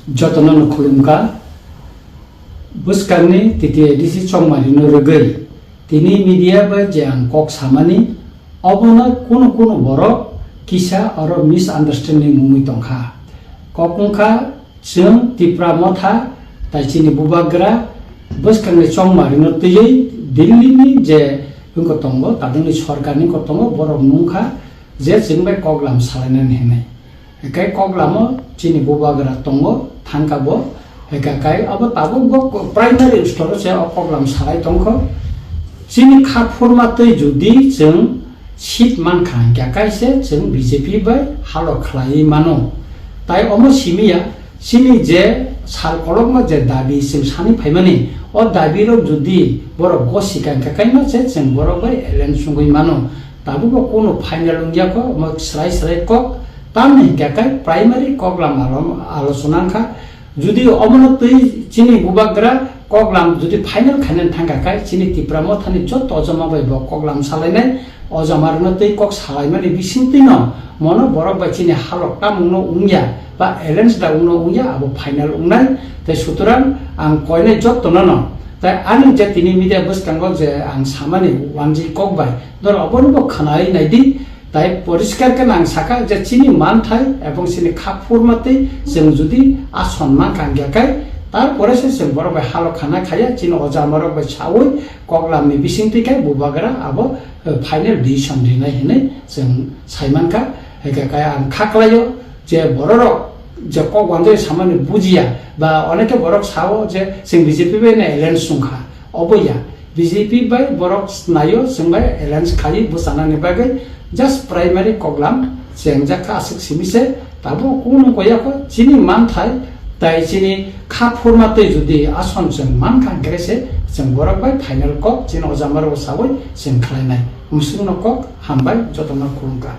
Jotonan Kulumka Buskani Titi Edisi Chongmarino Regui Tini media by Jang Kok Samani Obona Kuno Boro Kisha or misunderstanding Mumitongha Kokungka Chung Tipra Motha Tachini Bubagra Buskani Chongmarino Tiji Dilini Je Unkotongo Tadini Chorkani Kotongo Boro Nunka Je Jingbai Koglam Salanan Hene Kai Koglamo Chini Bubagra Tongo Tankabo Hekakai Abo Tabu primary storage of Koglam Salai Tonko Chini Kapurmate Judi Jung Shit Mankan Gakaise Jung BJP by Halo Klai Mano Tai Omo Simia Sini Je Sal Kologma Je Dabi Sim Sani Paimani or Dabiro Judi Boro Gosikan Kakaino Jung Boro by Ellen Sungui Mano Tabu Kuno Final Ungiako Mok Slice Rekok Tami Gakai primary Koglam Alosunanka Judi Omonotui Chini Bubagra Koglam Judi final Kanan Tangakai Chini Tipramotani Jot Ozama by Koglam Salene Ozamarnoti Cox Halimani Vicentino Mono Borok by Chini Halokta Muno Unya Ba Elens da Uno Unya Abo final Unai the Suturan and Koine Jot Tonono the Anin Jetini Media Bus Kangoze and Samani Wanji Kogbai Dor Obono Kanai Nadi তাই পরিষ্কার কেন সাকা যে চিনি মান থাই এবং চিনি খাপ ফুরমাতে जों जुदि আসম্মান কাঙ্গাকাই তারপরে সে বড় ভাই হালো খানা খাইয়া চিনি অজামার ভাই ছাওই কগলামনি বিসিংতিকাই বুবাগরা আবো ফাইনাল ডিসিশন দিনাই হেনে जों সাইমানকা হেকাকাই আং খাকলাयो যে বড়র যে কগওয়ানজে সামান্য বুজিয়া বা অনেকে বড় ছাও যে जों বিজেপি বে এলায়েন্স সুংখা অবইয়া বিজেপি বাই বড় নাইও जों বাই এলায়েন্স খাই বুসানানি বাগে just primary koglam jengjaka asik simise tabu kuno koyako chini man thai tai chini kha formate jodi ason jeng man kan grese jeng borok bai final kok chini ojamar osawoi jeng khlainai musung no kok hambai jotona kulungka